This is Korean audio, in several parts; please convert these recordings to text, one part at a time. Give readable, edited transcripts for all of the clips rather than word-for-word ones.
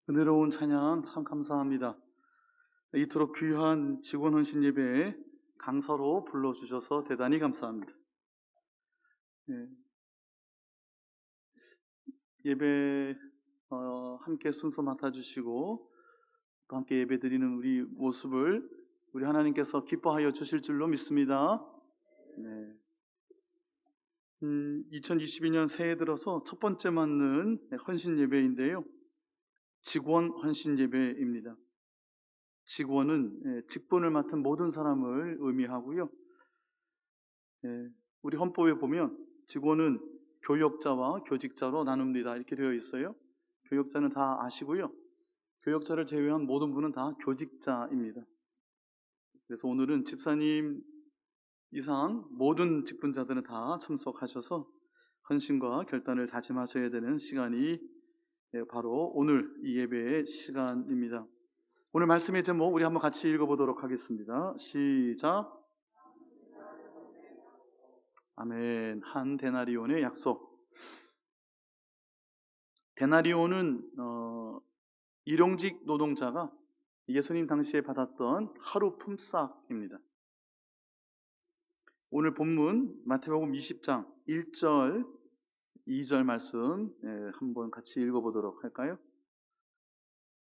은혜로운 찬양 참 감사합니다. 이토록 귀한 직원 헌신 예배에 강사로 불러주셔서 대단히 감사합니다. 예배 함께 순서 맡아주시고 또 함께 예배 드리는 우리 모습을 우리 하나님께서 기뻐하여 주실 줄로 믿습니다. 2022년 새해 들어서 첫 번째 맞는 헌신 예배인데요. 직원 헌신 예배입니다. 직원은 직분을 맡은 모든 사람을 의미하고요. 우리 헌법에 보면 직원은 교역자와 교직자로 나눕니다. 이렇게 되어 있어요. 교역자는 다 아시고요. 교역자를 제외한 모든 분은 다 교직자입니다. 그래서 오늘은 집사님 이상 모든 직분자들은 다 참석하셔서 헌신과 결단을 다짐하셔야 되는 시간이 바로 오늘 이 예배의 시간입니다. 오늘 말씀의 제목 우리 한번 같이 읽어보도록 하겠습니다. 시작. 아멘. 한 데나리온의 약속. 데나리온은 일용직 노동자가 예수님 당시에 받았던 하루 품삯입니다. 오늘 본문 마태복음 20장 1절 2절 말씀 한번 같이 읽어보도록 할까요?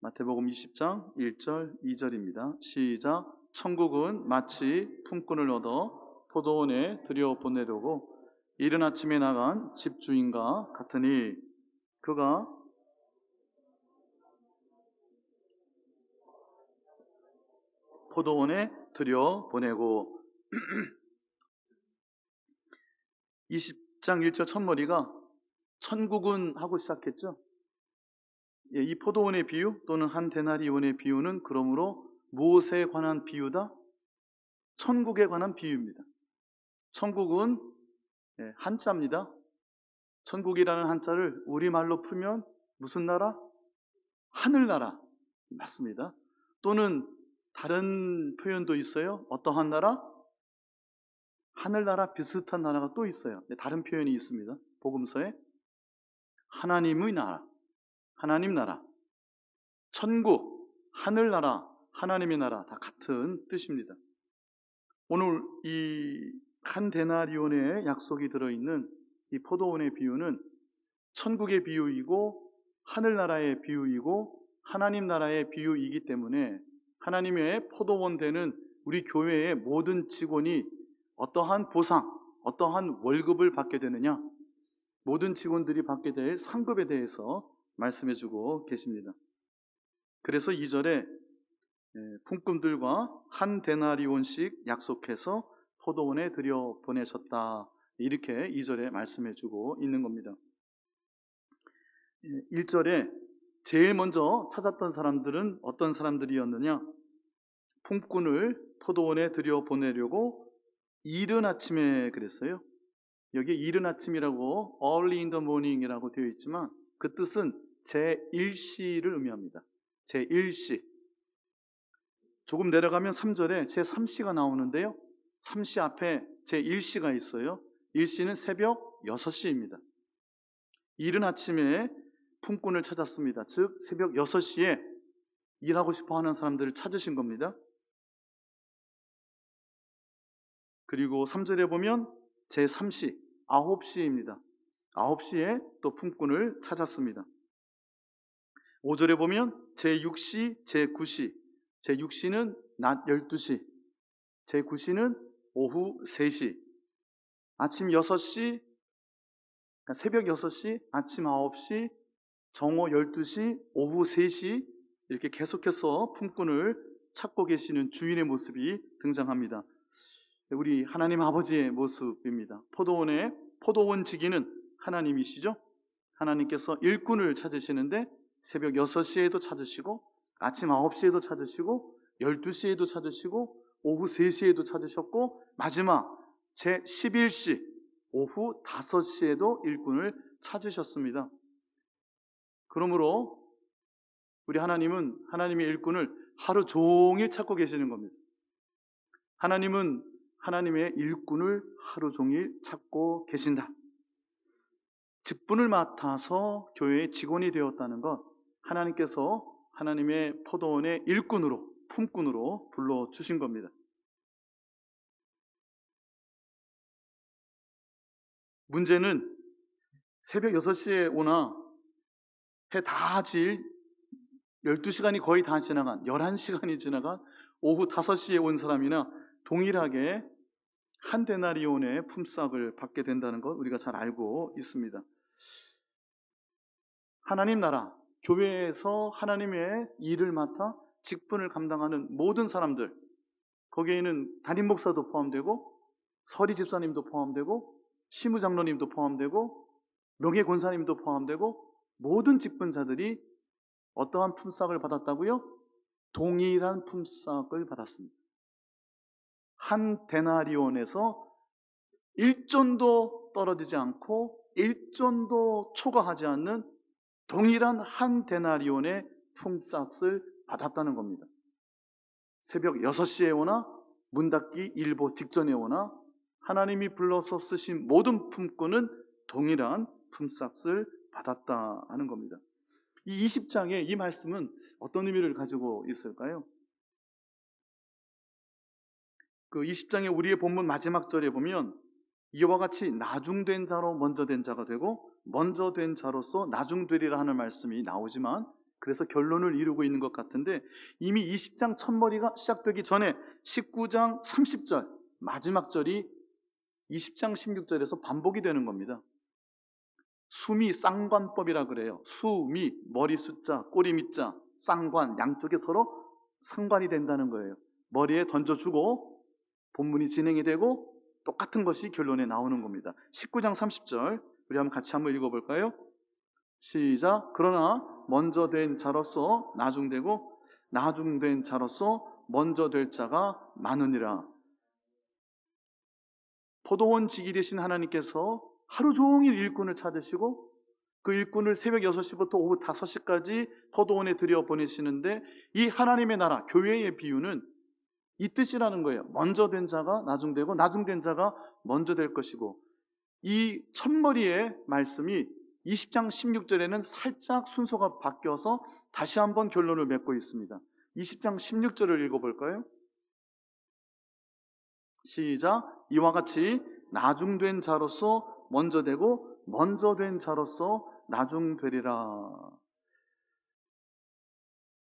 마태복음 20장 1절 2절입니다. 시작. 천국은 마치 품꾼을 얻어 포도원에 들여보내려고 이른 아침에 나간 집주인과 같으니 그가 포도원에 들여보내고 20장 1절 첫머리가 천국은 하고 시작했죠. 이 포도원의 비유 또는 한 데나리온의 비유는 그러므로 무엇에 관한 비유다? 천국에 관한 비유입니다. 천국은 한자입니다. 천국이라는 한자를 우리말로 풀면 무슨 나라? 하늘나라 맞습니다. 또는 다른 표현도 있어요. 어떠한 나라? 하늘나라 비슷한 나라가 또 있어요. 다른 표현이 있습니다. 복음서에 하나님의 나라, 하나님 나라, 천국, 하늘나라, 하나님의 나라 다 같은 뜻입니다. 오늘 이 한 데나리온의 약속이 들어있는 이 포도원의 비유는 천국의 비유이고 하늘나라의 비유이고 하나님 나라의 비유이기 때문에 하나님의 포도원 되는 우리 교회의 모든 직원이 어떠한 보상, 어떠한 월급을 받게 되느냐, 모든 직원들이 받게 될 상급에 대해서 말씀해주고 계십니다. 그래서 2절에 품꾼들과 한 데나리온씩 약속해서 포도원에 들여보내셨다, 이렇게 2절에 말씀해주고 있는 겁니다. 1절에 제일 먼저 찾았던 사람들은 어떤 사람들이었느냐? 품꾼을 포도원에 들여보내려고 이른 아침에 그랬어요. 여기 이른 아침이라고 early in the morning이라고 되어 있지만 그 뜻은 제1시를 의미합니다. 제1시. 조금 내려가면 3절에 제3시가 나오는데요. 3시 앞에 제1시가 있어요. 1시는 새벽 6시입니다. 이른 아침에 품꾼을 찾았습니다. 즉 새벽 6시에 일하고 싶어하는 사람들을 찾으신 겁니다. 그리고 3절에 보면 제3시 9시입니다. 9시에 또 품꾼을 찾았습니다. 5절에 보면 제6시, 제9시. 제6시는 낮 12시, 제9시는 오후 3시, 아침 6시, 새벽 6시, 아침 9시, 정오 12시, 오후 3시 이렇게 계속해서 품꾼을 찾고 계시는 주인의 모습이 등장합니다. 우리 하나님 아버지의 모습입니다. 포도원의 포도원 지기는 하나님이시죠. 하나님께서 일꾼을 찾으시는데 새벽 6시에도 찾으시고 아침 9시에도 찾으시고 12시에도 찾으시고 오후 3시에도 찾으셨고 마지막 제11시 오후 5시에도 일꾼을 찾으셨습니다. 그러므로 우리 하나님은 하나님의 일꾼을 하루 종일 찾고 계시는 겁니다. 하나님은 하나님의 일꾼을 하루 종일 찾고 계신다. 직분을 맡아서 교회의 직원이 되었다는 것, 하나님께서 하나님의 포도원의 일꾼으로, 품꾼으로 불러주신 겁니다. 문제는 새벽 6시에 오나 해 다 질 12시간이 거의 다 지나간 11시간이 지나간 오후 5시에 온 사람이나 동일하게 한 데나리온의 품삯을 받게 된다는 것 우리가 잘 알고 있습니다. 하나님 나라, 교회에서 하나님의 일을 맡아 직분을 감당하는 모든 사람들, 거기에는 담임 목사도 포함되고 서리 집사님도 포함되고 시무장로님도 포함되고 명예권사님도 포함되고 모든 직분자들이 어떠한 품삯을 받았다고요? 동일한 품삯을 받았습니다. 한 데나리온에서 1존도 떨어지지 않고 1존도 초과하지 않는 동일한 한 데나리온의 품삯을 받았다는 겁니다. 새벽 6시에 오나 문 닫기 일보 직전에 오나 하나님이 불러서 쓰신 모든 품꾼은 동일한 품삯을 받았다 하는 겁니다. 이 20장의 이 말씀은 어떤 의미를 가지고 있을까요? 그 20장의 우리의 본문 마지막 절에 보면 이와 같이 나중된 자로 먼저 된 자가 되고 먼저 된 자로서 나중되리라 하는 말씀이 나오지만 그래서 결론을 이루고 있는 것 같은데 이미 20장 첫머리가 시작되기 전에 19장 30절 마지막 절이 20장 16절에서 반복이 되는 겁니다. 수미 쌍관법이라 그래요. 수미 머리 숫자 꼬리 밑자 쌍관 양쪽에 서로 상관이 된다는 거예요. 머리에 던져주고 본문이 진행이 되고 똑같은 것이 결론에 나오는 겁니다. 19장 30절 우리 같이 한번 읽어볼까요? 시작. 그러나 먼저 된 자로서 나중되고 나중된 자로서 먼저 될 자가 많으니라. 포도원 지기 되신 하나님께서 하루 종일 일꾼을 찾으시고 그 일꾼을 새벽 6시부터 오후 5시까지 포도원에 들여보내시는데 이 하나님의 나라, 교회의 비유는 이 뜻이라는 거예요. 먼저 된 자가 나중되고 나중된 자가 먼저 될 것이고 이 첫머리의 말씀이 20장 16절에는 살짝 순서가 바뀌어서 다시 한번 결론을 맺고 있습니다. 20장 16절을 읽어볼까요? 시작. 이와 같이 나중된 자로서 먼저 되고 먼저 된 자로서 나중되리라.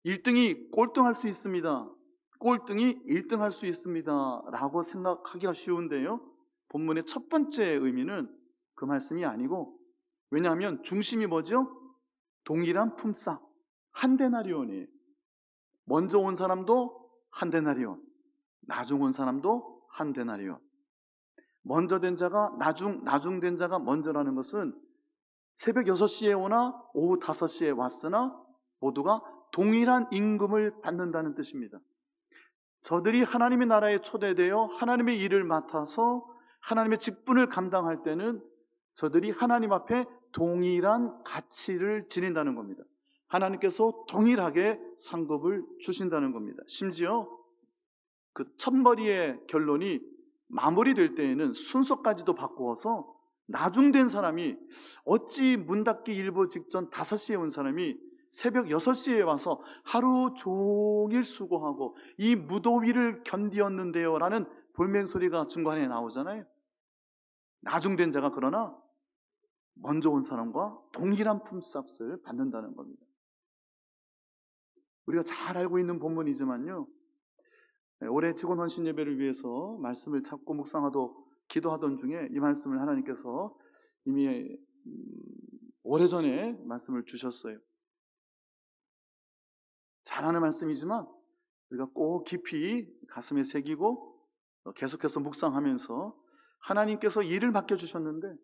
1등이 꼴등할 수 있습니다. 꼴등이 1등할 수 있습니다 라고 생각하기가 쉬운데요, 본문의 첫 번째 의미는 그 말씀이 아니고, 왜냐하면 중심이 뭐죠? 동일한 품삯, 한 데나리온이에요. 먼저 온 사람도 한 데나리온, 나중 온 사람도 한 데나리온. 먼저 된 자가 나중된 자가 먼저라는 것은 새벽 6시에 오나 오후 5시에 왔으나 모두가 동일한 임금을 받는다는 뜻입니다. 저들이 하나님의 나라에 초대되어 하나님의 일을 맡아서 하나님의 직분을 감당할 때는 저들이 하나님 앞에 동일한 가치를 지닌다는 겁니다. 하나님께서 동일하게 상급을 주신다는 겁니다. 심지어 그 첫머리의 결론이 마무리될 때에는 순서까지도 바꾸어서 나중된 사람이 어찌 문 닫기 일보 직전 5시에 온 사람이 새벽 6시에 와서 하루 종일 수고하고 이 무더위를 견디었는데요 라는 볼멘소리가 중간에 나오잖아요. 나중된 자가 그러나 먼저 온 사람과 동일한 품삯을 받는다는 겁니다. 우리가 잘 알고 있는 본문이지만요, 올해 직원 헌신 예배를 위해서 말씀을 찾고 묵상하고 기도하던 중에 이 말씀을 하나님께서 이미 오래전에 말씀을 주셨어요. 잘 아는 말씀이지만 우리가 꼭 깊이 가슴에 새기고 계속해서 묵상하면서 하나님께서 일을 맡겨주셨는데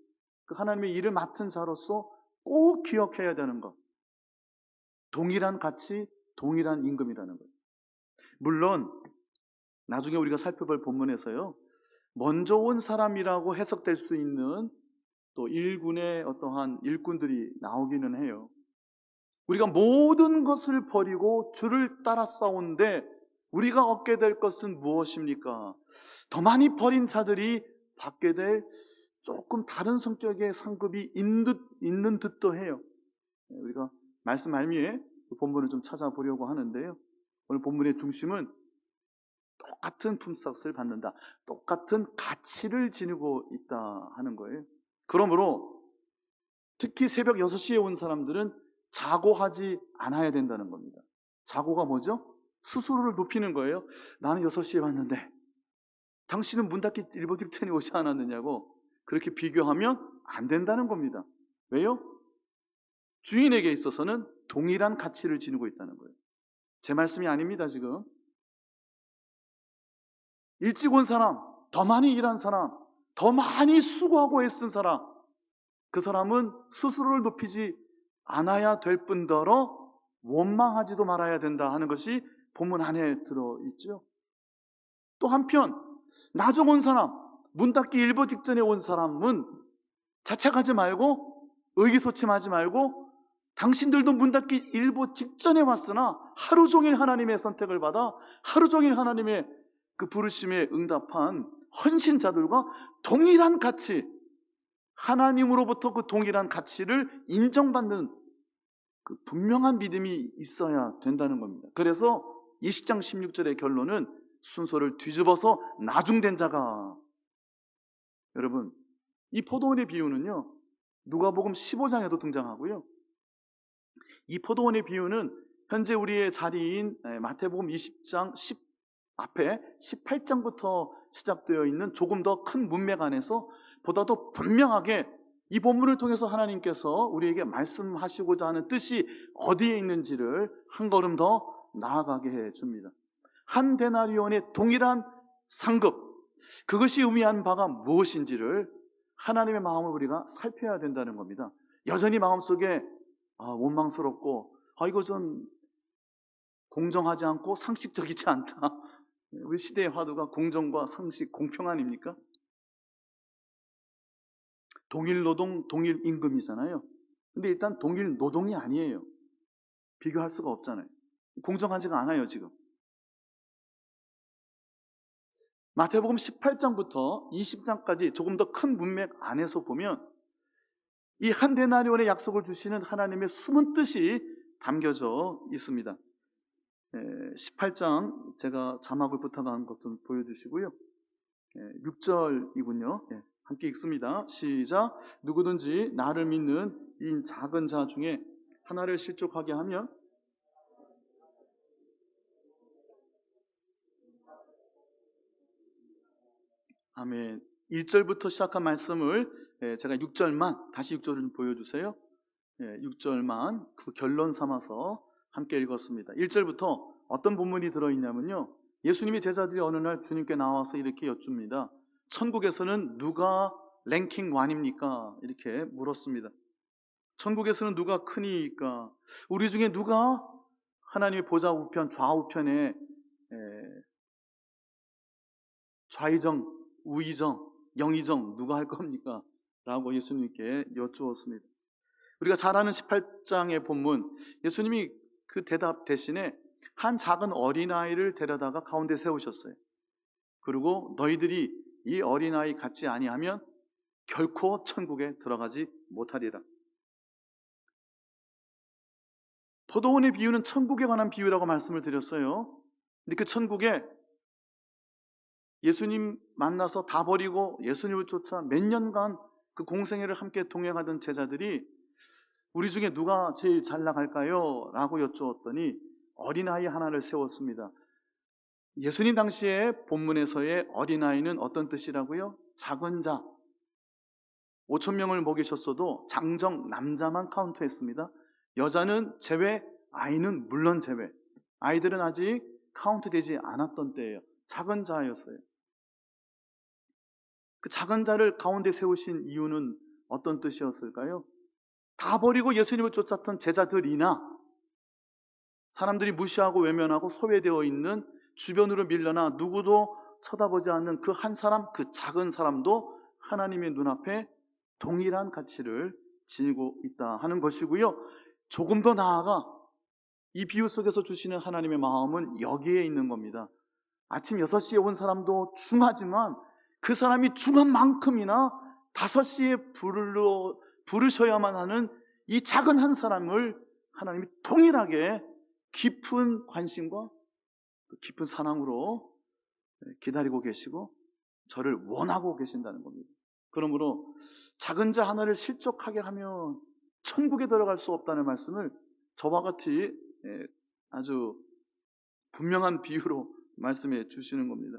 그 하나님의 일을 맡은 자로서 꼭 기억해야 되는 것, 동일한 가치, 동일한 임금이라는 것. 물론 나중에 우리가 살펴볼 본문에서요, 먼저 온 사람이라고 해석될 수 있는 또 일군의 어떠한 일꾼들이 나오기는 해요. 우리가 모든 것을 버리고 주를 따라 싸운데 우리가 얻게 될 것은 무엇입니까? 더 많이 버린 자들이 받게 될 조금 다른 성격의 상급이 있는 듯도 해요. 우리가 말씀 말미에 본문을 좀 찾아보려고 하는데요. 오늘 본문의 중심은 똑같은 품삯을 받는다, 똑같은 가치를 지니고 있다 하는 거예요. 그러므로 특히 새벽 6시에 온 사람들은 자고하지 않아야 된다는 겁니다. 자고가 뭐죠? 스스로를 높이는 거예요. 나는 6시에 왔는데 당신은 문 닫기 일보 직전에 오지 않았느냐고 그렇게 비교하면 안 된다는 겁니다. 왜요? 주인에게 있어서는 동일한 가치를 지니고 있다는 거예요. 제 말씀이 아닙니다. 지금 일찍 온 사람, 더 많이 일한 사람, 더 많이 수고하고 애쓴 사람, 그 사람은 스스로를 높이지 않아야 될 뿐더러 원망하지도 말아야 된다 하는 것이 본문 안에 들어있죠. 또 한편 나중 온 사람, 문 닫기 일보 직전에 온 사람은 자책하지 말고 의기소침하지 말고 당신들도 문 닫기 일보 직전에 왔으나 하루 종일 하나님의 선택을 받아 하루 종일 하나님의 그 부르심에 응답한 헌신자들과 동일한 가치, 하나님으로부터 그 동일한 가치를 인정받는 그 분명한 믿음이 있어야 된다는 겁니다. 그래서 20장 16절의 결론은 순서를 뒤집어서 나중된 자가. 여러분, 이 포도원의 비유는요, 누가복음 15장에도 등장하고요, 이 포도원의 비유는 현재 우리의 자리인 마태복음 20장 10 앞에 18장부터 시작되어 있는 조금 더 큰 문맥 안에서 보다도 분명하게 이 본문을 통해서 하나님께서 우리에게 말씀하시고자 하는 뜻이 어디에 있는지를 한 걸음 더 나아가게 해줍니다. 한 데나리온의 동일한 상급, 그것이 의미하는 바가 무엇인지를 하나님의 마음을 우리가 살펴야 된다는 겁니다. 여전히 마음속에 원망스럽고 이거 좀 공정하지 않고 상식적이지 않다, 우리 시대의 화두가 공정과 상식, 공평 아닙니까? 동일 노동, 동일 임금이잖아요. 근데 일단 동일 노동이 아니에요. 비교할 수가 없잖아요. 공정하지가 않아요. 지금 마태복음 18장부터 20장까지 조금 더 큰 문맥 안에서 보면 이 한 데나리온의 약속을 주시는 하나님의 숨은 뜻이 담겨져 있습니다. 18장 제가 자막을 부탁한 것을 보여주시고요. 6절이군요. 함께 읽습니다. 시작. 누구든지 나를 믿는 이 작은 자 중에 하나를 실족하게 하면 아멘. 1절부터 시작한 말씀을 제가 6절만, 다시 6절을 좀 보여주세요. 6절만 그 결론 삼아서 함께 읽었습니다. 1절부터 어떤 본문이 들어있냐면요, 예수님이 제자들이 어느 날 주님께 나와서 이렇게 여쭙니다. 천국에서는 누가 랭킹 1입니까? 이렇게 물었습니다. 천국에서는 누가 크니까? 우리 중에 누가 하나님의 보좌 우편, 좌우편에 좌의정, 우의정, 영의정 누가 할 겁니까? 라고 예수님께 여쭈었습니다. 우리가 잘 아는 18장의 본문, 예수님이 그 대답 대신에 한 작은 어린아이를 데려다가 가운데 세우셨어요. 그리고 너희들이 이 어린아이 같지 아니하면 결코 천국에 들어가지 못하리라. 포도원의 비유는 천국에 관한 비유라고 말씀을 드렸어요. 근데 그 천국에 예수님 만나서 다 버리고 예수님을 쫓아 몇 년간 그 공생애를 함께 동행하던 제자들이 우리 중에 누가 제일 잘 나갈까요? 라고 여쭈었더니 어린아이 하나를 세웠습니다. 예수님 당시에 본문에서의 어린아이는 어떤 뜻이라고요? 작은 자. 5,000명을 먹이셨어도 장정 남자만 카운트했습니다. 여자는 제외, 아이는 물론 제외. 아이들은 아직 카운트되지 않았던 때예요. 작은 자였어요. 그 작은 자를 가운데 세우신 이유는 어떤 뜻이었을까요? 다 버리고 예수님을 쫓았던 제자들이나 사람들이 무시하고 외면하고 소외되어 있는, 주변으로 밀려나 누구도 쳐다보지 않는 그 한 사람, 그 작은 사람도 하나님의 눈앞에 동일한 가치를 지니고 있다 하는 것이고요. 조금 더 나아가 이 비유 속에서 주시는 하나님의 마음은 여기에 있는 겁니다. 아침 6시에 온 사람도 중하지만 그 사람이 중한 만큼이나 5시에 부르셔야만 하는 이 작은 한 사람을 하나님이 동일하게 깊은 관심과 또 깊은 사랑으로 기다리고 계시고 저를 원하고 계신다는 겁니다. 그러므로 작은 자 하나를 실족하게 하면 천국에 들어갈 수 없다는 말씀을 저와 같이 아주 분명한 비유로 말씀해 주시는 겁니다.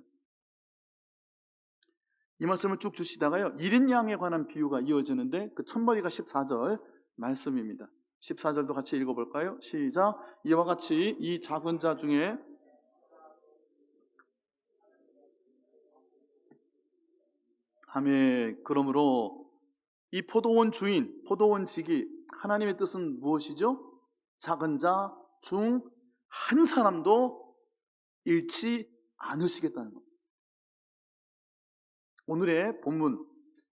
이 말씀을 쭉 주시다가요, 1인 양에 관한 비유가 이어지는데 그 첫머리가 14절 말씀입니다. 14절도 같이 읽어볼까요? 시작. 이와 같이 이 작은 자 중에 아멘. 그러므로 이 포도원 주인, 포도원 지기, 하나님의 뜻은 무엇이죠? 작은 자 중 한 사람도 잃지 않으시겠다는 겁니다. 오늘의 본문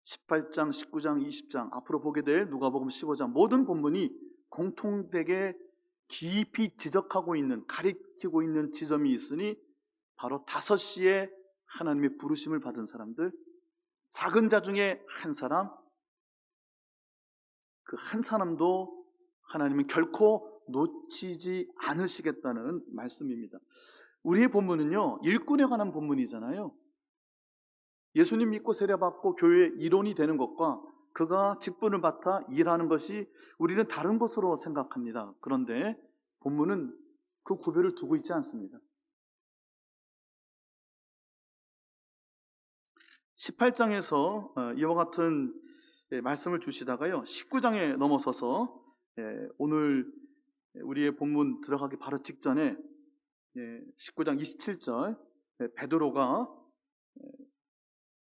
18장, 19장, 20장, 앞으로 보게 될 누가복음 15장 모든 본문이 공통되게 깊이 지적하고 있는, 가리키고 있는 지점이 있으니 바로 5시에 하나님의 부르심을 받은 사람들, 작은 자 중에 한 사람, 그 한 사람도 하나님은 결코 놓치지 않으시겠다는 말씀입니다. 우리의 본문은요, 일꾼에 관한 본문이잖아요. 예수님 믿고 세례받고 교회의 일원이 되는 것과 그가 직분을 맡아 일하는 것이 우리는 다른 것으로 생각합니다. 그런데 본문은 그 구별을 두고 있지 않습니다. 18장에서 이와 같은 말씀을 주시다가요, 19장에 넘어서서 오늘 우리의 본문 들어가기 바로 직전에 19장 27절 베드로가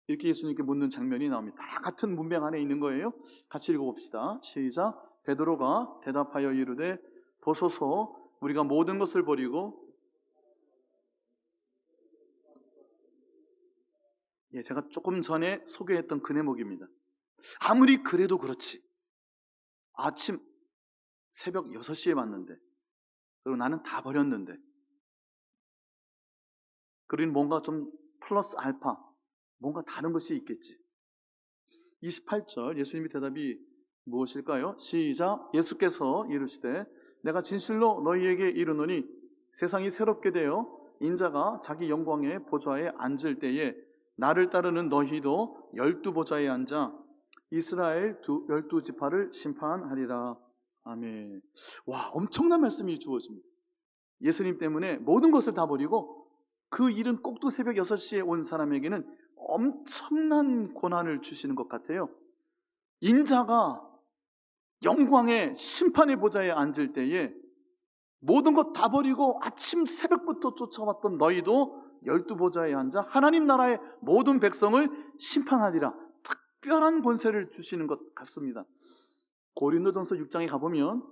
이렇게 예수님께 묻는 장면이 나옵니다. 다 같은 문맥 안에 있는 거예요. 같이 읽어봅시다. 시작. 베드로가 대답하여 이르되 보소서 우리가 모든 것을 버리고, 제가 조금 전에 소개했던 그 대목입니다. 아무리 그래도 그렇지, 아침 새벽 6시에 왔는데, 그리고 나는 다 버렸는데, 그러니 뭔가 좀 플러스 알파, 뭔가 다른 것이 있겠지. 28절 예수님의 대답이 무엇일까요? 시작. 예수께서 이르시되 내가 진실로 너희에게 이르노니 세상이 새롭게 되어 인자가 자기 영광의 보좌에 앉을 때에 나를 따르는 너희도 12보좌에 앉아 이스라엘 12지파를 심판하리라. 아멘. 와, 엄청난 말씀이 주어집니다. 예수님 때문에 모든 것을 다 버리고 그 일은 꼭두 새벽 6시에 온 사람에게는 엄청난 고난을 주시는 것 같아요. 인자가 영광의 심판의 보좌에 앉을 때에 모든 것 다 버리고 아침 새벽부터 쫓아왔던 너희도 12보좌에 앉아 하나님 나라의 모든 백성을 심판하리라. 특별한 권세를 주시는 것 같습니다. 고린도전서 6장에 가보면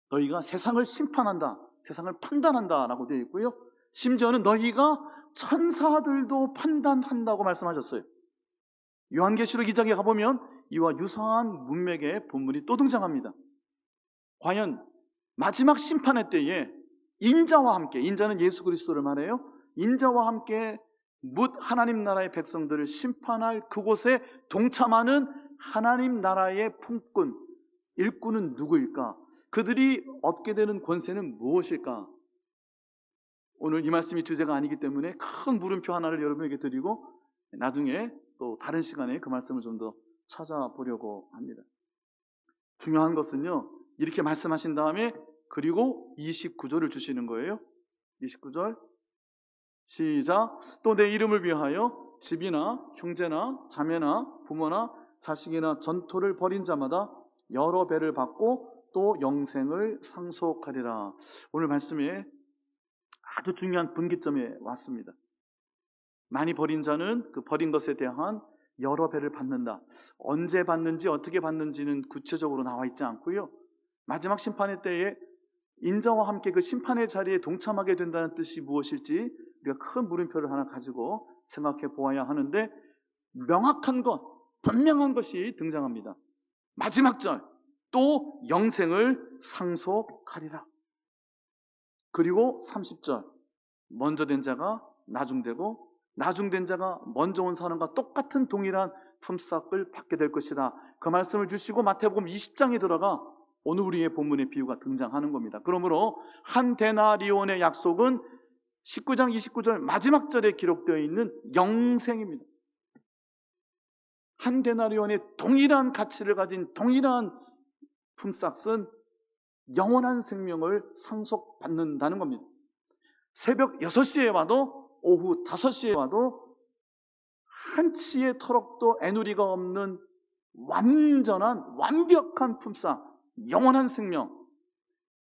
너희가 세상을 심판한다, 세상을 판단한다 라고 되어 있고요, 심지어는 너희가 천사들도 판단한다고 말씀하셨어요. 요한계시록 2장에 가보면 이와 유사한 문맥의 본문이 또 등장합니다. 과연 마지막 심판의 때에 인자와 함께, 인자는 예수 그리스도를 말해요, 인자와 함께 뭇 하나님 나라의 백성들을 심판할 그곳에 동참하는 하나님 나라의 품꾼, 일꾼은 누구일까? 그들이 얻게 되는 권세는 무엇일까? 오늘 이 말씀이 주제가 아니기 때문에 큰 물음표 하나를 여러분에게 드리고 나중에 또 다른 시간에 그 말씀을 좀 더 찾아보려고 합니다. 중요한 것은요, 이렇게 말씀하신 다음에 그리고 29절을 주시는 거예요. 29절 시작. 또 내 이름을 위하여 집이나 형제나 자매나 부모나 자식이나 전토를 벌인 자마다 여러 배를 받고 또 영생을 상속하리라. 오늘 말씀에 아주 중요한 분기점에 왔습니다. 많이 버린 자는 그 버린 것에 대한 여러 배를 받는다. 언제 받는지 어떻게 받는지는 구체적으로 나와 있지 않고요, 마지막 심판의 때에 인자와 함께 그 심판의 자리에 동참하게 된다는 뜻이 무엇일지 우리가 큰 물음표를 하나 가지고 생각해 보아야 하는데, 명확한 것, 분명한 것이 등장합니다. 마지막 절, 또 영생을 상속하리라. 그리고 30절, 먼저 된 자가 나중되고 나중된 자가 먼저 온 사람과 똑같은 동일한 품삯을 받게 될 것이다. 그 말씀을 주시고 마태복음 20장에 들어가 오늘 우리의 본문의 비유가 등장하는 겁니다. 그러므로 한 데나리온의 약속은 19장 29절 마지막 절에 기록되어 있는 영생입니다. 한 데나리온의 동일한 가치를 가진 동일한 품삯은 영원한 생명을 상속받는다는 겁니다. 새벽 6시에 와도 오후 5시에 와도 한치의 터럭도 애누리가 없는 완전한 완벽한 품삯, 영원한 생명,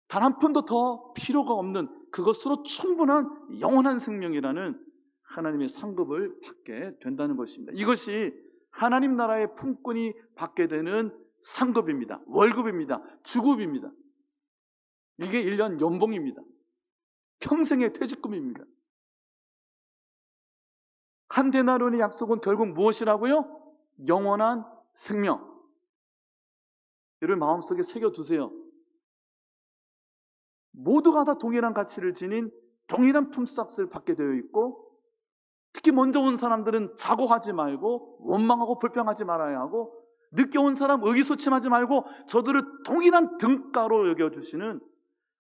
단 한 푼도 더 필요가 없는 그것으로 충분한 영원한 생명이라는 하나님의 상급을 받게 된다는 것입니다. 이것이 하나님 나라의 품꾼이 받게 되는 상급입니다. 월급입니다. 주급입니다. 이게 1년 연봉입니다. 평생의 퇴직금입니다. 한 데나리온의 약속은 결국 무엇이라고요? 영원한 생명. 이를 마음속에 새겨두세요. 모두가 다 동일한 가치를 지닌 동일한 품삯을 받게 되어 있고, 특히 먼저 온 사람들은 자고하지 말고 원망하고 불평하지 말아야 하고, 늦게 온 사람 의기소침하지 말고 저들을 동일한 등가로 여겨주시는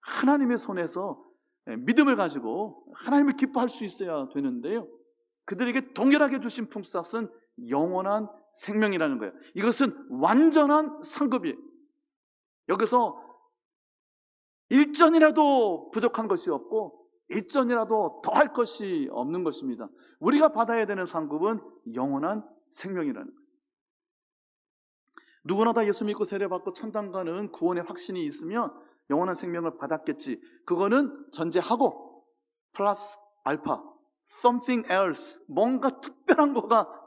하나님의 손에서 믿음을 가지고 하나님을 기뻐할 수 있어야 되는데요, 그들에게 동일하게 주신 품삯은 영원한 생명이라는 거예요. 이것은 완전한 상급이에요. 여기서 일전이라도 부족한 것이 없고 일전이라도 더할 것이 없는 것입니다. 우리가 받아야 되는 상급은 영원한 생명이라는 거예요. 누구나 다 예수 믿고 세례받고 천당 가는 구원의 확신이 있으면 영원한 생명을 받았겠지. 그거는 전제하고 플러스 알파, something else, 뭔가 특별한 거가,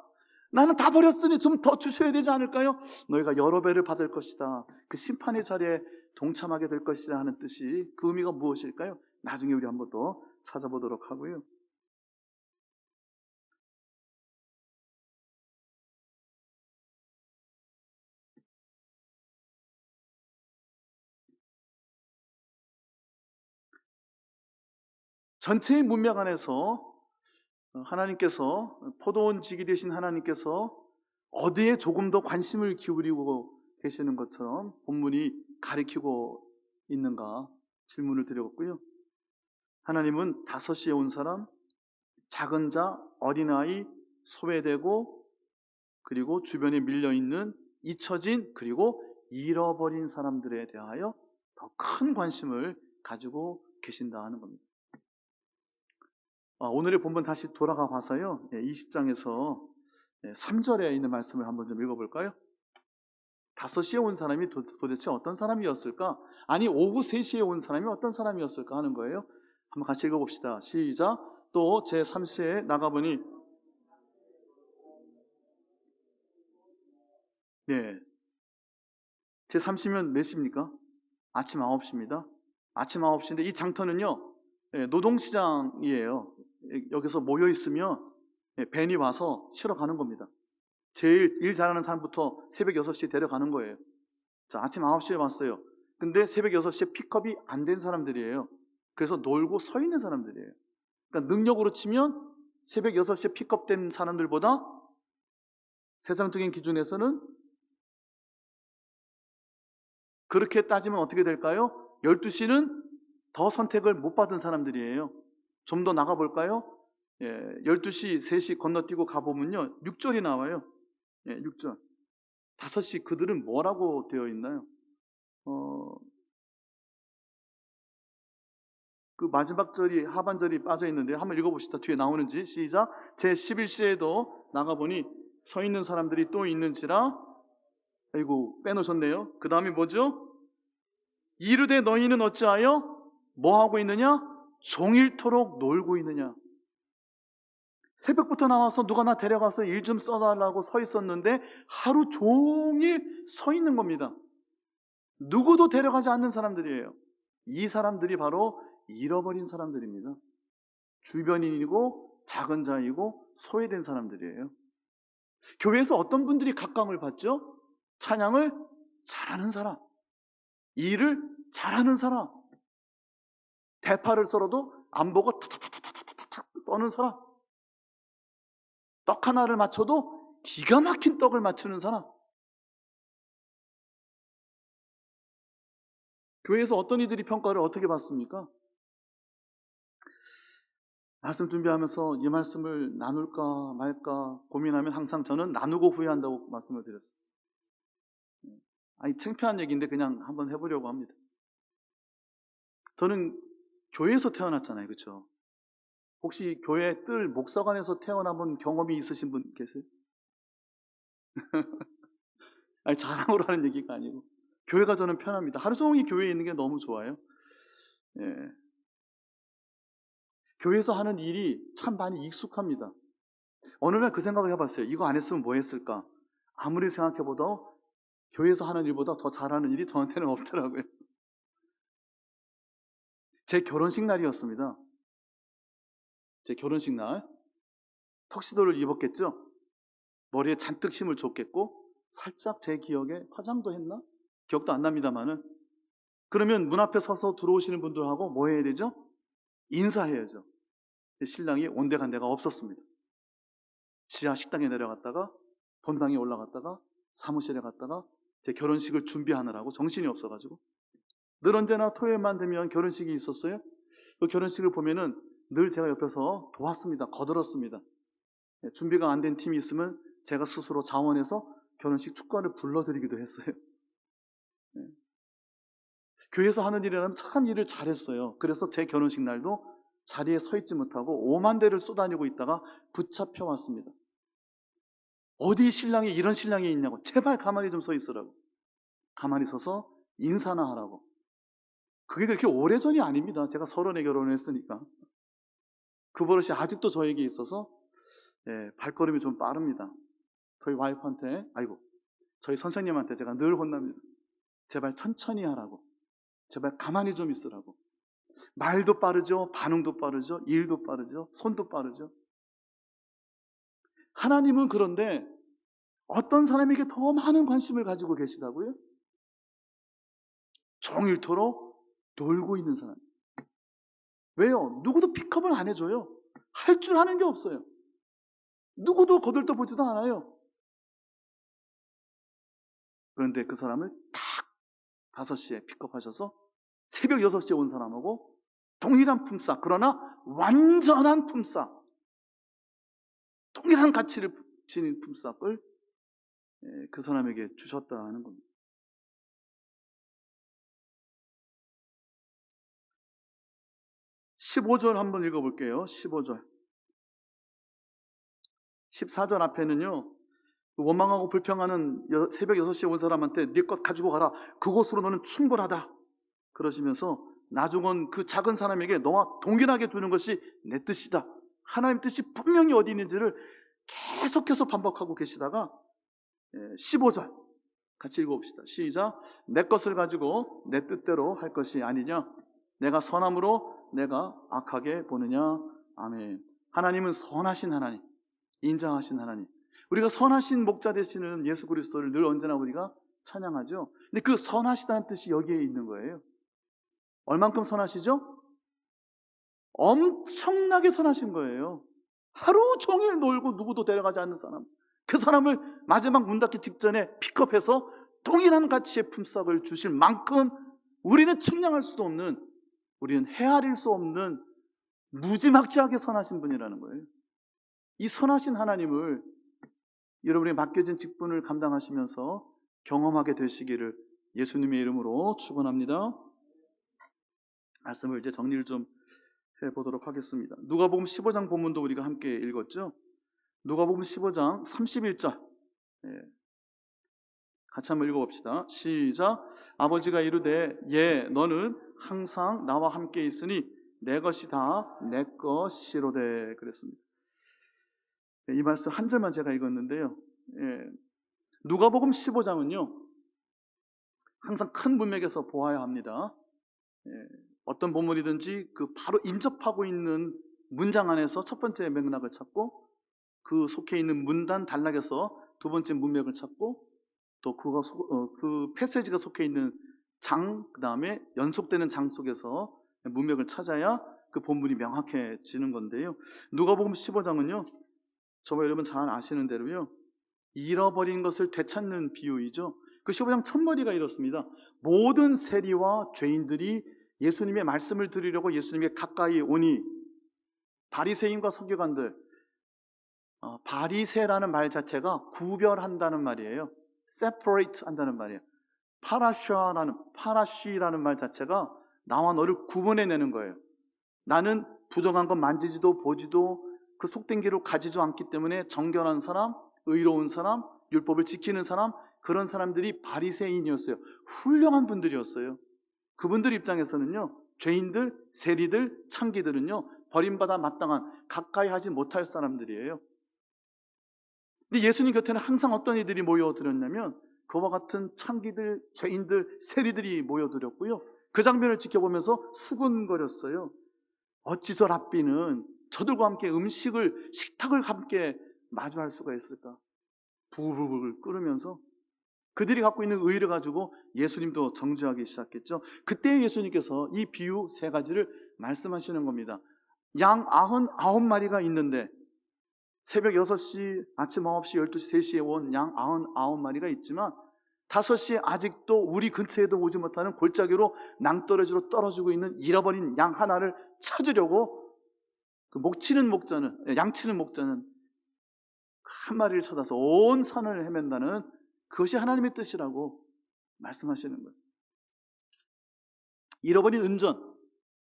나는 다 버렸으니 좀 더 주셔야 되지 않을까요? 너희가 여러 배를 받을 것이다, 그 심판의 자리에 동참하게 될 것이다 하는 뜻이, 그 의미가 무엇일까요? 나중에 우리 한번 더 찾아보도록 하고요. 전체의 문명 안에서 하나님께서, 포도원 지기 되신 하나님께서 어디에 조금 더 관심을 기울이고 계시는 것처럼 본문이 가리키고 있는가 질문을 드렸고요. 하나님은 5시에 온 사람, 작은 자, 어린아이, 소외되고 그리고 주변에 밀려있는 잊혀진 그리고 잃어버린 사람들에 대하여 더 큰 관심을 가지고 계신다 하는 겁니다. 오늘의 본문 다시 돌아가 봐서요, 20장에서 3절에 있는 말씀을 한번 좀 읽어볼까요? 5시에 온 사람이 도대체 어떤 사람이었을까? 아니, 오후 3시에 온 사람이 어떤 사람이었을까 하는 거예요. 한번 같이 읽어봅시다. 시작. 또 제3시에 나가보니, 네, 제3시면 몇 시입니까? 아침 9시입니다. 아침 9시인데 이 장터는요, 노동시장이에요. 여기서 모여있으면 벤이 와서 쉬러 가는 겁니다. 제일 일 잘하는 사람부터 새벽 6시에 데려가는 거예요. 자, 아침 9시에 왔어요. 근데 새벽 6시에 픽업이 안 된 사람들이에요. 그래서 놀고 서 있는 사람들이에요. 그러니까 능력으로 치면 새벽 6시에 픽업된 사람들보다 세상적인 기준에서는, 그렇게 따지면 어떻게 될까요? 12시는 더 선택을 못 받은 사람들이에요. 좀 더 나가볼까요? 12시, 3시 건너뛰고 가보면요, 6절이 나와요. 6절. 5시 그들은 뭐라고 되어 있나요? 그 마지막 절이, 하반절이 빠져 있는데 한번 읽어봅시다. 뒤에 나오는지. 시작. 제11시에도 나가보니 서 있는 사람들이 또 있는지라. 아이고, 빼놓으셨네요. 그 다음이 뭐죠? 이르되 너희는 어찌하여 뭐 하고 있느냐? 종일토록 놀고 있느냐? 새벽부터 나와서 누가 나 데려가서 일 좀 써달라고 서 있었는데 하루 종일 서 있는 겁니다. 누구도 데려가지 않는 사람들이에요. 이 사람들이 바로 잃어버린 사람들입니다. 주변인이고 작은 자이고 소외된 사람들이에요. 교회에서 어떤 분들이 각광을 받죠? 찬양을 잘하는 사람, 일을 잘하는 사람, 대파를 썰어도 안 보고 탁탁탁탁탁 써는 사람, 떡 하나를 맞춰도 기가 막힌 떡을 맞추는 사람, 교회에서 어떤 이들이 평가를 어떻게 받습니까? 말씀 준비하면서 이 말씀을 나눌까 말까 고민하면 항상 저는 나누고 후회한다고 말씀을 드렸어요. 아니, 창피한 얘기인데 그냥 한번 해보려고 합니다. 저는 교회에서 태어났잖아요. 그렇죠? 혹시 교회 뜰 목사관에서 태어나본 경험이 있으신 분 계세요? 아니, 자랑으로 하는 얘기가 아니고 교회가 저는 편합니다. 하루 종일 교회에 있는 게 너무 좋아요. 예. 교회에서 하는 일이 참 많이 익숙합니다. 어느 날 그 생각을 해봤어요. 이거 안 했으면 뭐 했을까? 아무리 생각해봐도 교회에서 하는 일보다 더 잘하는 일이 저한테는 없더라고요. 제 결혼식 날이었습니다. 제 결혼식 날 턱시도를 입었겠죠? 머리에 잔뜩 힘을 줬겠고 살짝 제 기억에 화장도 했나? 기억도 안 납니다만은 그러면 문 앞에 서서 들어오시는 분들하고 뭐 해야 되죠? 인사해야죠. 신랑이 온데간데가 없었습니다. 지하 식당에 내려갔다가 본당에 올라갔다가 사무실에 갔다가 제 결혼식을 준비하느라고 정신이 없어가지고 늘 언제나 토요일만 되면 결혼식이 있었어요. 그 결혼식을 보면은 늘 제가 옆에서 도왔습니다. 거들었습니다. 준비가 안 된 팀이 있으면 제가 스스로 자원해서 결혼식 축가를 불러드리기도 했어요. 교회에서 하는 일이라면 참 일을 잘했어요. 그래서 제 결혼식 날도 자리에 서 있지 못하고 5만 대를 쏘다니고 있다가 붙잡혀 왔습니다. 어디 신랑이 이런 신랑이 있냐고. 제발 가만히 좀 서 있으라고. 가만히 서서 인사나 하라고. 그게 그렇게 오래전이 아닙니다. 제가 30에 결혼했으니까. 그 버릇이 아직도 저에게 있어서 발걸음이 좀 빠릅니다. 저희 와이프한테, 저희 선생님한테 제가 늘 혼납니다. 제발 천천히 하라고. 제발 가만히 좀 있으라고. 말도 빠르죠. 반응도 빠르죠. 일도 빠르죠. 손도 빠르죠. 하나님은 그런데 어떤 사람에게 더 많은 관심을 가지고 계시다고요? 종일토록 놀고 있는 사람. 왜요? 누구도 픽업을 안 해줘요. 할 줄 아는 게 없어요. 누구도 거들떠보지도 않아요. 그런데 그 사람을 딱 5시에 픽업하셔서 새벽 6시에 온 사람하고 동일한 품삯, 그러나 완전한 품삯, 동일한 가치를 지닌 품삯을 그 사람에게 주셨다는 겁니다. 15절 한번 읽어볼게요. 15절. 14절 앞에는요, 원망하고 불평하는 새벽 6시에 온 사람한테 네 것 가지고 가라. 그것으로 너는 충분하다. 그러시면서 나중은 그 작은 사람에게 너와 동일하게 주는 것이 내 뜻이다. 하나님 뜻이 분명히 어디 있는지를 계속해서 반복하고 계시다가 15절 같이 읽어봅시다. 시작. 내 것을 가지고 내 뜻대로 할 것이 아니냐. 내가 선함으로 내가 악하게 보느냐. 아멘. 하나님은 선하신 하나님, 인정하신 하나님. 우리가 선하신 목자 되시는 예수 그리스도를 늘 언제나 우리가 찬양하죠. 근데 그 선하시다는 뜻이 여기에 있는 거예요. 얼만큼 선하시죠? 엄청나게 선하신 거예요. 하루 종일 놀고 누구도 데려가지 않는 사람, 그 사람을 마지막 문 닫기 직전에 픽업해서 동일한 가치의 품삯을 주실 만큼 우리는 측량할 수도 없는, 우리는 헤아릴 수 없는 무지막지하게 선하신 분이라는 거예요. 이 선하신 하나님을 여러분이 맡겨진 직분을 감당하시면서 경험하게 되시기를 예수님의 이름으로 축원합니다. 말씀을 이제 정리를 좀 해보도록 하겠습니다. 누가복음 15장 본문도 우리가 함께 읽었죠. 누가복음 15장 31절 같이 한번 읽어봅시다. 시작. 아버지가 이르되 너는 항상 나와 함께 있으니 내 것이 다 내 것이로되 그랬습니다. 이 말씀 한 절만 제가 읽었는데요. 누가복음 15장은요 항상 큰 문맥에서 보아야 합니다. 어떤 본문이든지 그 바로 인접하고 있는 문장 안에서 첫 번째 맥락을 찾고 그 속해 있는 문단 단락에서 두 번째 문맥을 찾고 또 그 패세지가 속해 있는 장, 그 다음에 연속되는 장 속에서 문맥을 찾아야 그 본문이 명확해지는 건데요. 누가복음 15장은요 저와 여러분 잘 아시는 대로요 잃어버린 것을 되찾는 비유이죠. 그 15장 첫머리가 이렇습니다. 모든 세리와 죄인들이 예수님의 말씀을 들으려고 예수님께 가까이 오니 바리새인과 서기관들, 바리새라는 말 자체가 구별한다는 말이에요. separate 한다는 말이에요. 파라쉬라는 말 자체가 나와 너를 구분해내는 거예요. 나는 부정한 것 만지지도 보지도 그 속된 길을 가지도 않기 때문에 정결한 사람, 의로운 사람, 율법을 지키는 사람, 그런 사람들이 바리새인이었어요. 훌륭한 분들이었어요. 그분들 입장에서는요, 죄인들, 세리들, 창기들은요, 버림받아 마땅한, 가까이 하지 못할 사람들이에요. 근데 예수님 곁에는 항상 어떤 이들이 모여들었냐면 그와 같은 창기들, 죄인들, 세리들이 모여들었고요. 그 장면을 지켜보면서 수군거렸어요. 어찌 저 랍비는 저들과 함께 식탁을 함께 마주할 수가 있을까? 부글부글 끓으면서 그들이 갖고 있는 의의를 가지고 예수님도 정죄하기 시작했죠. 그때 예수님께서 이 비유 세 가지를 말씀하시는 겁니다. 양 99마리가 있는데 새벽 6시, 아침 9시, 12시, 3시에 온 양 99마리가 있지만 5시에 아직도 우리 근처에도 오지 못하는 골짜기로 낭떠러지로 떨어지고 있는 잃어버린 양 하나를 찾으려고 그 양치는 목자는 한 마리를 찾아서 온 산을 헤맨다는 그것이 하나님의 뜻이라고 말씀하시는 거예요. 잃어버린 은전,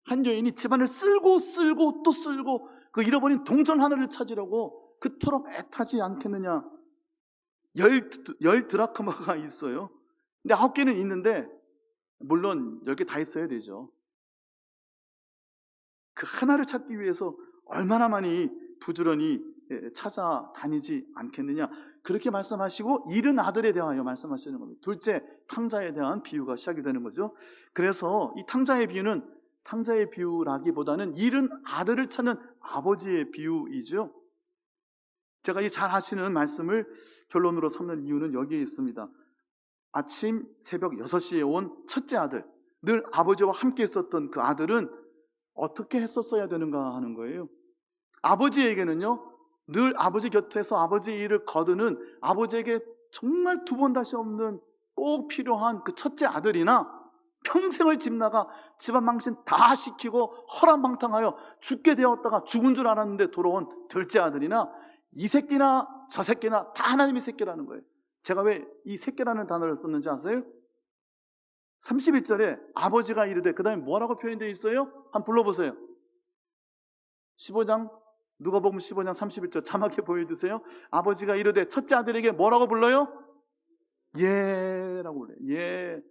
한 여인이 집안을 쓸고 또 쓸고 그 잃어버린 동전 하나를 찾으려고 그토록 애타지 않겠느냐. 10 드라크마가 있어요. 근데 9개는 있는데 물론 10개 다 있어야 되죠. 그 하나를 찾기 위해서 얼마나 많이 부지런히 찾아다니지 않겠느냐. 그렇게 말씀하시고 잃은 아들에 대하여 말씀하시는 겁니다. 둘째 탕자에 대한 비유가 시작이 되는 거죠. 그래서 이 탕자의 비유는 탕자의 비유라기보다는 잃은 아들을 찾는 아버지의 비유이죠. 제가 이 잘 하시는 말씀을 결론으로 삼는 이유는 여기에 있습니다. 아침 새벽 6시에 온 첫째 아들, 늘 아버지와 함께 있었던 그 아들은 어떻게 했었어야 되는가 하는 거예요. 아버지에게는요, 늘 아버지 곁에서 아버지의 일을 거두는, 아버지에게 정말 두 번 다시 없는 꼭 필요한 그 첫째 아들이나 평생을 집 나가 집안 망신 다 시키고 허랑방탕하여 죽게 되었다가 죽은 줄 알았는데 돌아온 둘째 아들이나 이 새끼나 저 새끼나 다 하나님의 새끼라는 거예요. 제가 왜 이 새끼라는 단어를 썼는지 아세요? 31절에 아버지가 이르되, 그 다음에 뭐라고 표현되어 있어요? 한번 불러보세요. 15장, 누가복음 15장 31절 자막에 보여주세요. 아버지가 이르되 첫째 아들에게 뭐라고 불러요? 예라고 불러요. 예.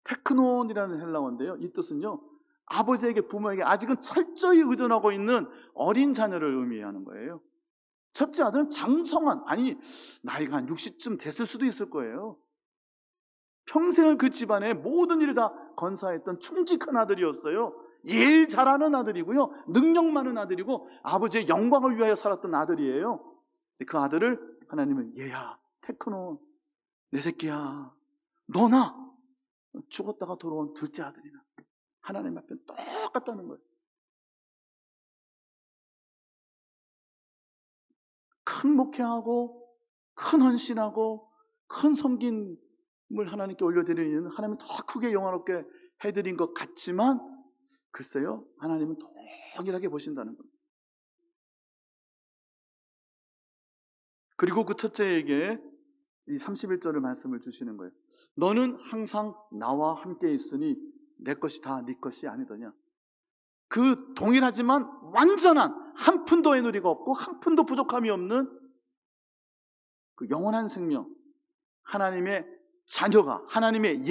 테크논이라는 헬라어인데요, 이 뜻은요, 아버지에게, 부모에게 아직은 철저히 의존하고 있는 어린 자녀를 의미하는 거예요. 첫째 아들은 장성한, 나이가 한 60쯤 됐을 수도 있을 거예요. 평생을 그 집안의 모든 일을 다 건사했던 충직한 아들이었어요. 일 잘하는 아들이고요, 능력 많은 아들이고 아버지의 영광을 위하여 살았던 아들이에요. 그 아들을 하나님은 얘야, 테크논, 내 새끼야, 너나 죽었다가 돌아온 둘째 아들이나 하나님 앞에 똑같다는 거예요. 큰 목회하고 큰 헌신하고 큰 섬김을 하나님께 올려드리는 하나님은 더 크게 영화롭게 해드린 것 같지만 글쎄요, 하나님은 동일하게 보신다는 겁니다. 그리고 그 첫째에게 이 31절을 말씀을 주시는 거예요. 너는 항상 나와 함께 있으니 내 것이 다 네 것이 아니더냐. 그 동일하지만 완전한, 한 푼도 애누리가 없고 한 푼도 부족함이 없는 그 영원한 생명, 하나님의 자녀가, 하나님의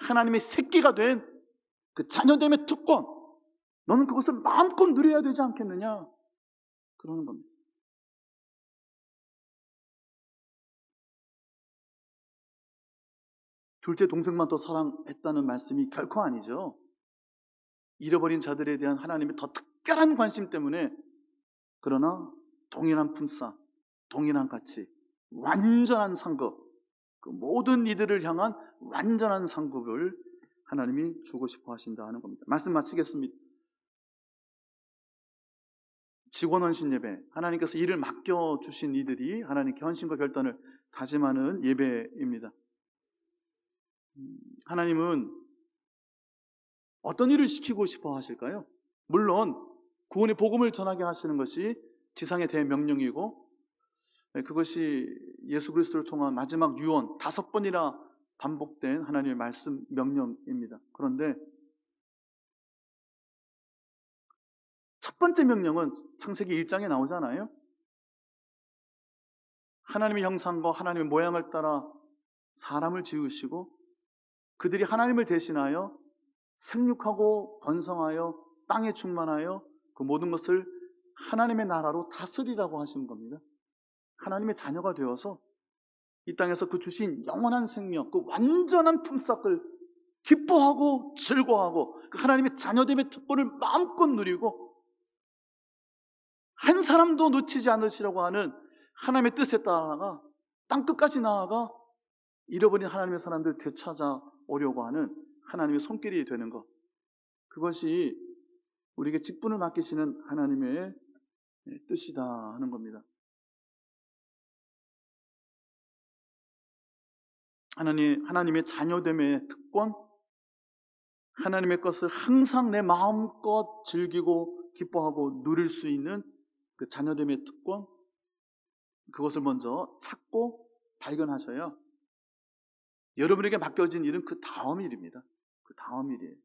하나님의 새끼가 된 그 자녀됨의 특권, 너는 그것을 마음껏 누려야 되지 않겠느냐, 그러는 겁니다. 둘째 동생만 더 사랑했다는 말씀이 결코 아니죠. 잃어버린 자들에 대한 하나님의 더 특별한 관심 때문에, 그러나 동일한 품삯, 동일한 가치, 완전한 상급, 그 모든 이들을 향한 완전한 상급을 하나님이 주고 싶어 하신다 하는 겁니다. 말씀 마치겠습니다. 직원 헌신 예배, 하나님께서 일을 맡겨주신 이들이 하나님께 헌신과 결단을 다짐하는 예배입니다. 하나님은 어떤 일을 시키고 싶어 하실까요? 물론 구원의 복음을 전하게 하시는 것이 지상의 대명령이고, 그것이 예수 그리스도를 통한 마지막 유언 5번이나 반복된 하나님의 말씀 명령입니다. 그런데 첫 번째 명령은 창세기 1장에 나오잖아요. 하나님의 형상과 하나님의 모양을 따라 사람을 지으시고 그들이 하나님을 대신하여 생육하고 번성하여 땅에 충만하여 그 모든 것을 하나님의 나라로 다스리라고 하신 겁니다. 하나님의 자녀가 되어서 이 땅에서 그 주신 영원한 생명, 그 완전한 품삯을 기뻐하고 즐거워하고 그 하나님의 자녀됨의 특권을 마음껏 누리고 한 사람도 놓치지 않으시라고 하는 하나님의 뜻에 따라가 땅끝까지 나아가 잃어버린 하나님의 사람들 되찾아오려고 하는 하나님의 손길이 되는 것, 그것이 우리에게 직분을 맡기시는 하나님의 뜻이다 하는 겁니다. 하나님의 자녀됨의 특권, 하나님의 것을 항상 내 마음껏 즐기고 기뻐하고 누릴 수 있는 그 자녀됨의 특권, 그것을 먼저 찾고 발견하셔야 여러분에게 맡겨진 일은 그 다음 일입니다. 그 다음 일이에요.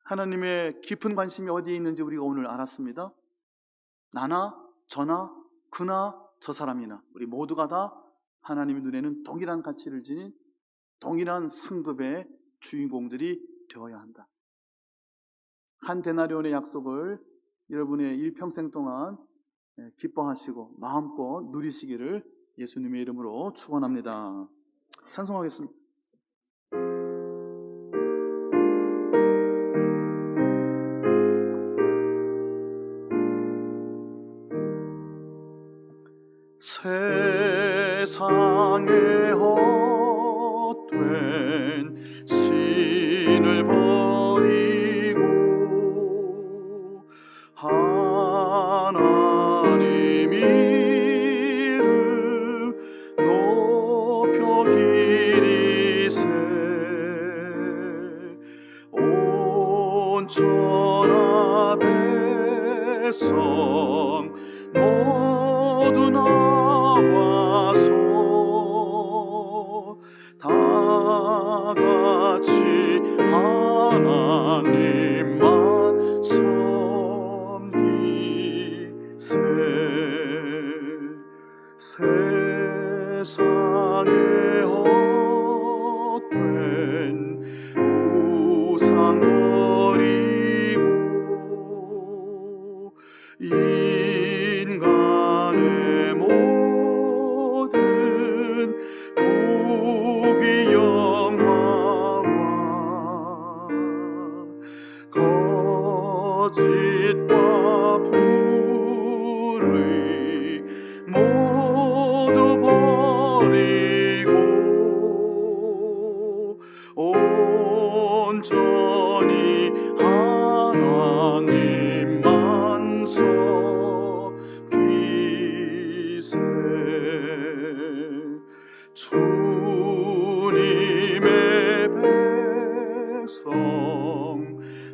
하나님의 깊은 관심이 어디에 있는지 우리가 오늘 알았습니다. 나나 저나 그나 저 사람이나 우리 모두가 다 하나님의 눈에는 동일한 가치를 지닌 동일한 상급의 주인공들이 되어야 한다. 한 데나리온의 약속을 여러분의 일평생 동안 기뻐하시고 마음껏 누리시기를 예수님의 이름으로 축원합니다. 찬송하겠습니다. 세상에 헛된 신을 버리고 하나님 이름 높여 기리세 온 천하 백성 모두 나와서 다 같이 하나님만 섬기세 세상에 헛된 우상 버리고 인간의 모든 부귀 영화와 거짓과 불의 모두 버리고 온전히 하나님만 섬기세 주님의 백성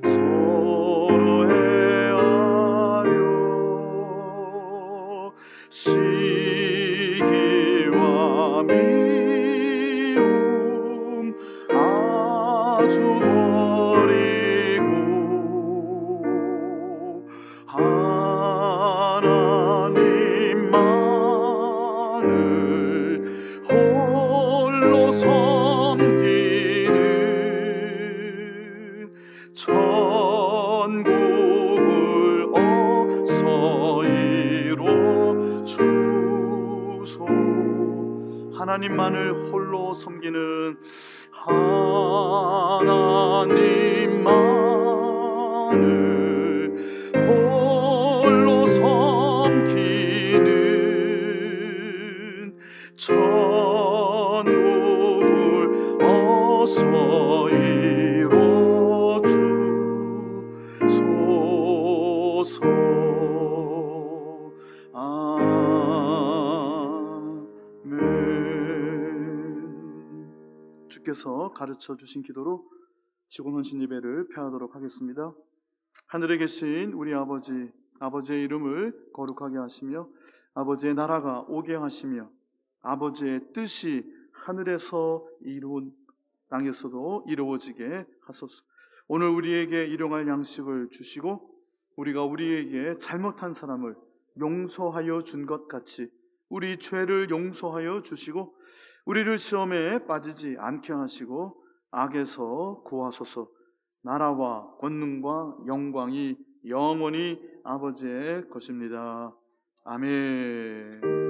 서로 헤아려 시기와 미움 아주 버리고 하나님만을 홀로 섬기는 천국을 어서 이뤄주소. 하나님만을 홀로 섬기는 하나님만을 홀로 섬기는 천국을 어서 이뤄주소서. 주께서 가르쳐 주신 기도로 직원헌신 예배를 폐하도록 하겠습니다. 하늘에 계신 우리 아버지, 아버지의 이름을 거룩하게 하시며 아버지의 나라가 오게 하시며 아버지의 뜻이 하늘에서 이루어진 땅에서도 이루어지게 하소서. 오늘 우리에게 일용할 양식을 주시고 우리가 우리에게 잘못한 사람을 용서하여 준 것 같이 우리 죄를 용서하여 주시고 우리를 시험에 빠지지 않게 하시고 악에서 구하소서. 나라와 권능과 영광이 영원히 아버지의 것입니다. 아멘.